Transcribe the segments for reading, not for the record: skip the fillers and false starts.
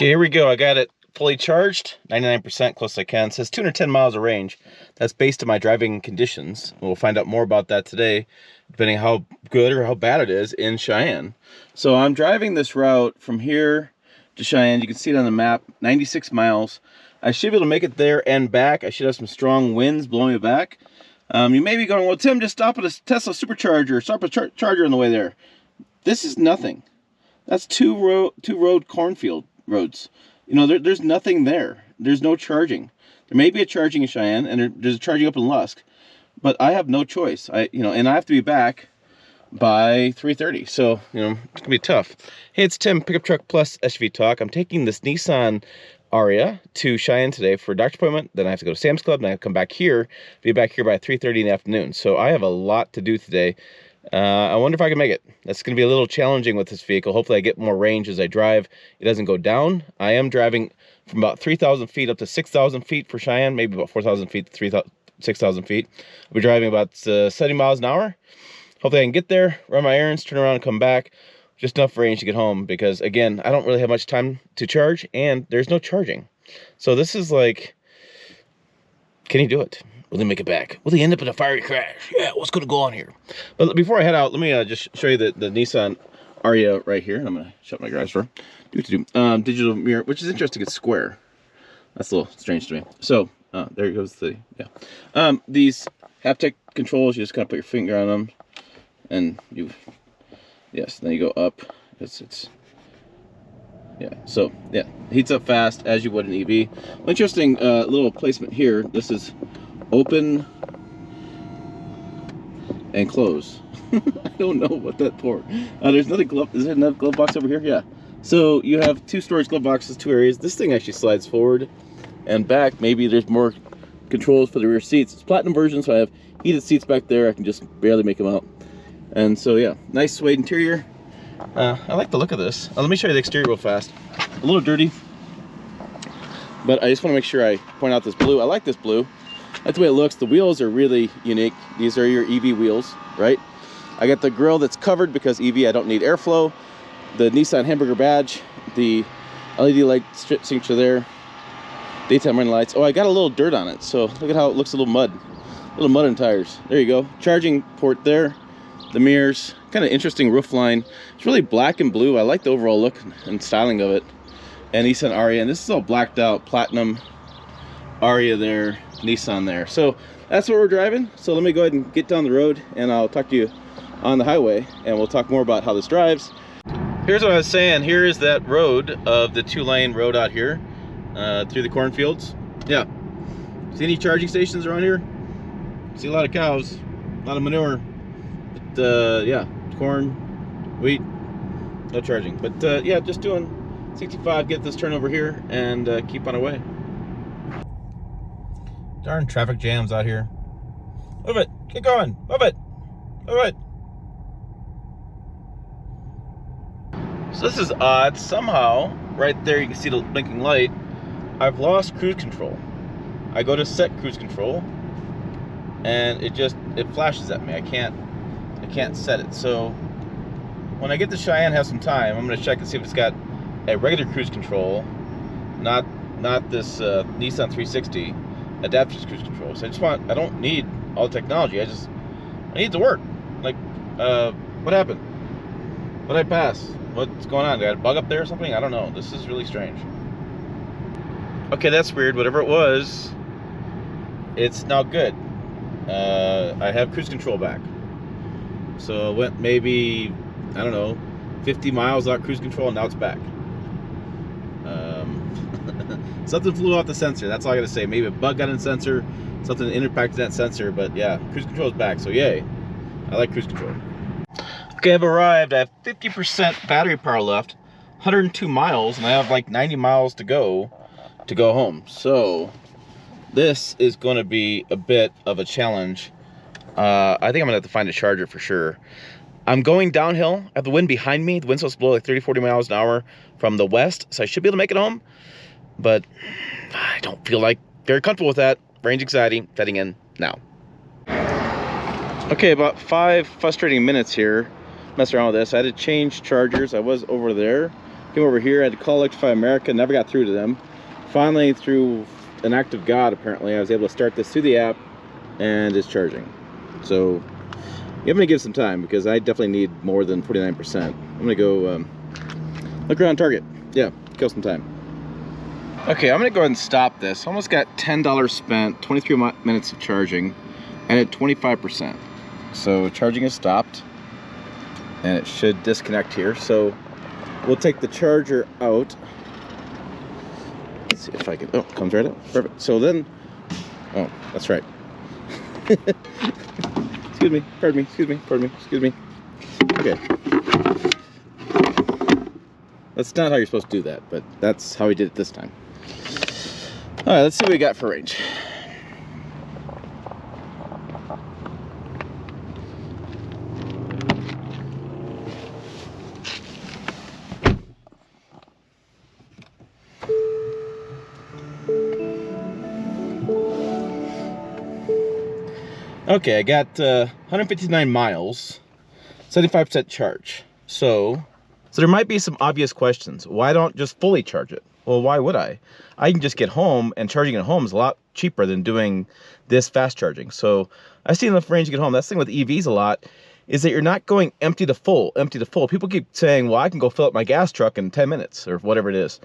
Okay, here we go. I got it fully charged, 99%, close as I can. It says 210 miles of range. That's based on my driving conditions. We'll find out more about that today, depending on how good or how bad it is in Cheyenne. So I'm driving this route from here to Cheyenne. You can see it on the map, 96 miles. I should be able to make it there and back. I should have some strong winds blowing it back. You may be going, well, Tim, just stop at a Tesla supercharger. Stop at a charger on the way there. This is nothing. That's two road cornfield roads. You know, there's nothing there. There's no charging. There may be a charging in Cheyenne, and there's a charging up in Lusk, but I have no choice. And I have to be back by 3:30. So, it's gonna be tough. Hey, it's Tim, Pickup Truck Plus SUV Talk. I'm taking this Nissan Ariya to Cheyenne today for a doctor's appointment. Then I have to go to Sam's Club, and I have to come back here, be back here by 3:30 in the afternoon. So I have a lot to do today. I wonder if I can make it. That's going to be a little challenging with this vehicle. Hopefully I get more range as I drive. It doesn't go down. I am driving from about 3,000 feet up to 6,000 feet for Cheyenne, maybe about 4,000 feet to 6,000 feet. I'll be driving about 70 miles an hour. Hopefully I can get there, run my errands, turn around and come back. Just enough range to get home because, again, I don't really have much time to charge and there's no charging. So this is like, can he do it? Will he make it back? Will he end up in a fiery crash? Yeah, what's going to go on here? But before I head out, let me just show you the Nissan Ariya right here. And I'm going to shut my garage door. Digital mirror, which is interesting. It's square. That's a little strange to me. So there goes the, these haptic controls. You just kind of put your finger on them. And then you go up. It heats up fast as you would an EV. Interesting little placement here. This is open and close. I don't know what that for. There's another glove. Is there another glove box over here? Yeah. So you have two storage glove boxes, two areas. This thing actually slides forward and back. Maybe there's more controls for the rear seats. It's platinum version, so I have heated seats back there. I can just barely make them out. And so yeah, nice suede interior. I like the look of this. Let me show you the exterior real fast. A little dirty, but I just want to make sure I point out this blue. I like this blue. That's the way it looks. The wheels are really unique. These are your EV wheels, right? I got the grille that's covered because EV, I don't need airflow. The Nissan hamburger badge, the LED light strip signature there, daytime running lights. Oh, I got a little dirt on it, so look at how it looks, a little mud in tires. There you go. Charging port there. The mirrors, kind of interesting roof line. It's really black and blue. I like the overall look and styling of it. And Nissan Ariya, and this is all blacked out, platinum Ariya there, Nissan there. So that's what we're driving. So let me go ahead and get down the road and I'll talk to you on the highway and we'll talk more about how this drives. Here's what I was saying. Here is that road of the 2-lane road out here through the cornfields. Yeah. See any charging stations around here? See a lot of cows, a lot of manure. But yeah, corn, wheat, no charging. But yeah, just doing 65, get this turn over here and keep on our way. Darn traffic jams out here. Move it, get going, move it, move it. So this is odd. Somehow, right there you can see the blinking light. I've lost cruise control. I go to set cruise control and it flashes at me. I can't set it. So when I get to Cheyenne, have some time, I'm going to check and see if it's got a regular cruise control, not this Nissan 360 adaptive cruise control. So I don't need all the technology. I need it to work. Like, what happened? What did I pass? What's going on? Did I have a bug up there or something? I don't know. This is really strange. Okay, that's weird. Whatever it was, it's now good. I have cruise control back. So I went maybe, I don't know, 50 miles without cruise control, and now it's back. Something flew off the sensor. That's all I gotta say. Maybe a bug got in the sensor, something impacted that sensor, but yeah, cruise control is back, so yay. I like cruise control. Okay, I've arrived. I have 50% battery power left, 102 miles, and I have like 90 miles to go home. So this is gonna be a bit of a challenge. I think I'm gonna have to find a charger for sure. I'm going downhill. I have the wind behind me. The wind's supposed to blow like 30-40 miles an hour from the west, so I should be able to make it home, but I don't feel like very comfortable with that. Range anxiety setting in now. Okay, about 5 frustrating minutes here messing around with this. I had to change chargers. I was over there Came over here, I had to call Electrify America, never got through to them. Finally, through an act of God, apparently, I was able to start this through the app, and it's charging. So, I'm gonna give some time, because I definitely need more than 49%. I'm gonna go look around Target. Yeah, kill some time. Okay, I'm gonna go ahead and stop this. Almost got $10 spent, 23 minutes of charging, and at 25%. So charging is stopped, and it should disconnect here. So we'll take the charger out. Let's see if I can, oh, it comes right out, perfect. So then, oh, that's right. Excuse me, pardon me, excuse me, pardon me, excuse me. Okay. That's not how you're supposed to do that, but that's how we did it this time. All right, let's see what we got for range. Okay, I got 159 miles, 75% charge. So there might be some obvious questions. Why don't just fully charge it? Well, why would I? I can just get home, and charging at home is a lot cheaper than doing this fast charging. So I see enough range to get home. That's the thing with EVs a lot, is that you're not going empty to full, empty to full. People keep saying, well, I can go fill up my gas truck in 10 minutes or whatever it is.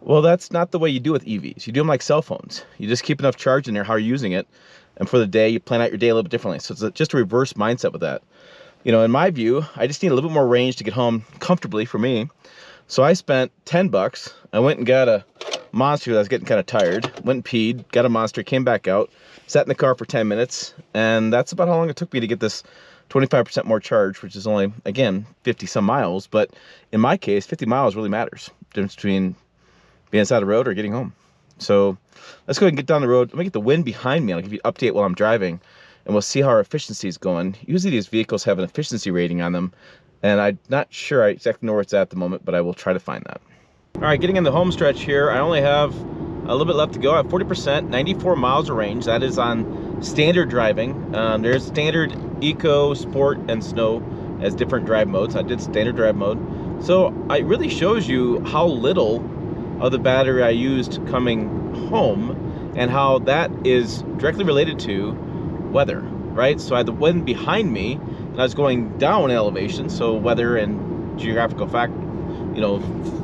Well, that's not the way you do with EVs. You do them like cell phones. You just keep enough charge in there, how you're using it, and for the day, you plan out your day a little bit differently. So it's just a reverse mindset with that. You know, in my view, I just need a little bit more range to get home comfortably for me. So I spent 10 bucks. I went and got a Monster that I was getting kind of tired. Went and peed, got a Monster, came back out, sat in the car for 10 minutes, and that's about how long it took me to get this 25% more charge, which is only, again, 50 some miles. But in my case, 50 miles really matters. The difference between being inside the road or getting home. So let's go ahead and get down the road. Let me get the wind behind me. I'll give you an update while I'm driving, and we'll see how our efficiency is going. Usually these vehicles have an efficiency rating on them, and I'm not sure I exactly know where it's at the moment, but I will try to find that. All right, getting in the home stretch here. I only have a little bit left to go. I have 40%, 94 miles of range. That is on standard driving. There's standard, eco, sport, and snow as different drive modes. I did standard drive mode. So it really shows you how little of the battery I used coming home, and how that is directly related to weather, right? So I had the wind behind me, and I was going down in elevation, so weather and geographical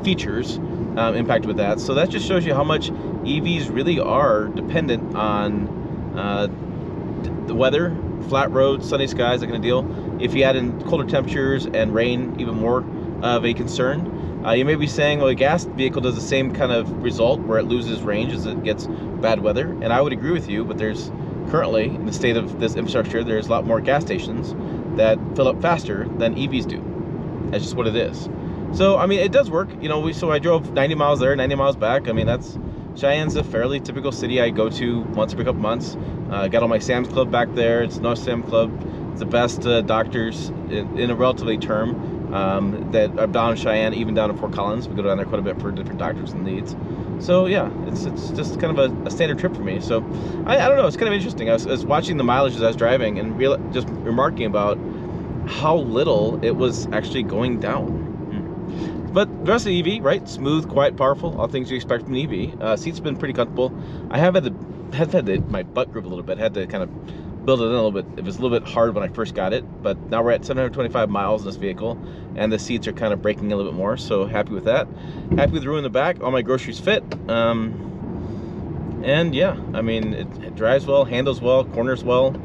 features impacted with that. So that just shows you how much EVs really are dependent on the weather, flat roads, sunny skies, that kind of deal. If you add in colder temperatures and rain, even more of a concern. You may be saying, well, a gas vehicle does the same kind of result where it loses range as it gets bad weather, and I would agree with you, but there's currently, in the state of this infrastructure, there's a lot more gas stations that fill up faster than EVs do. That's just what it is. So, I mean, it does work. You know, so I drove 90 miles there, 90 miles back. I mean, Cheyenne's a fairly typical city I go to once every couple months. Got all my Sam's Club back there. It's no Sam Club. It's the best doctors in a relatively term. That are down in Cheyenne, even down in Fort Collins. We go down there quite a bit for different doctors and needs. So yeah, it's just kind of a standard trip for me. So I don't know, it's kind of interesting. I was watching the mileage as I was driving and just remarking about how little it was actually going down. But the rest of the EV, right? Smooth, quiet, powerful, all things you expect from an EV. Seats have been pretty comfortable. I have had my butt group a little bit. Had to kind of build it in a little bit. It was a little bit hard when I first got it, but now we're at 725 miles in this vehicle, and the seats are kind of breaking a little bit more, so happy with that. Happy with the room in the back. All my groceries fit. And yeah, I mean, it drives well, handles well, corners well.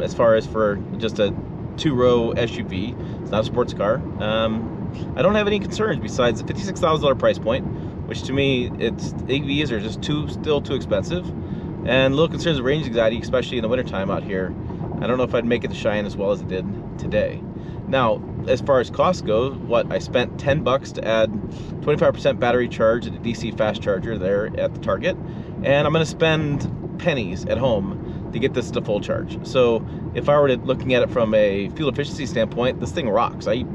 As far as for just a two-row SUV, it's not a sports car. I don't have any concerns besides the $56,000 price point, which to me, EVs are just still too expensive. And a little concerns of range anxiety, especially in the wintertime out here. I don't know if I'd make it to Cheyenne as well as it did today. Now, as far as costs go, I spent 10 bucks to add 25% battery charge at a DC fast charger there at the Target. And I'm gonna spend pennies at home to get this to full charge. So if I were looking at it from a fuel efficiency standpoint, this thing rocks. I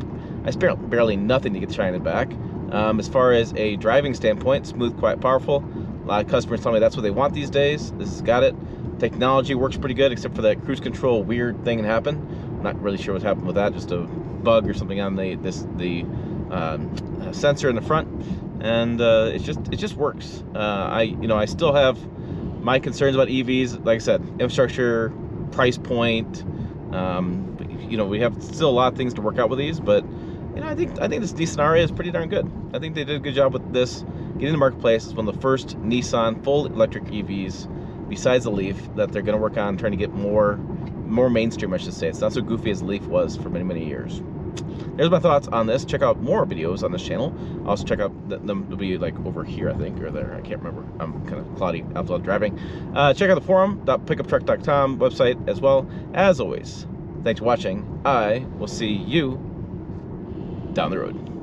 spent barely nothing to get to Cheyenne and back. As far as a driving standpoint, smooth, quiet, powerful. A lot of customers tell me that's what they want these days. This has got it. Technology works pretty good, except for that cruise control weird thing that happened. I'm not really sure what happened with that. Just a bug or something on the sensor in the front, and it just works. I still have my concerns about EVs. Like I said, infrastructure, price point. We have still a lot of things to work out with these, but I think this Nissan Ariya is pretty darn good. I think they did a good job with this. Getting in the marketplace. It's one of the first Nissan full electric EVs, besides the Leaf, that they're going to work on trying to get more mainstream, I should say. It's not so goofy as the Leaf was for many years. There's my thoughts on this. Check out more videos on this channel. Also check out them. They'll be like over here, I think, or there. I can't remember. I'm kind of cloudy after driving. Check out the forum.pickuptruck.com website as well. As always, thanks for watching. I will see you down the road.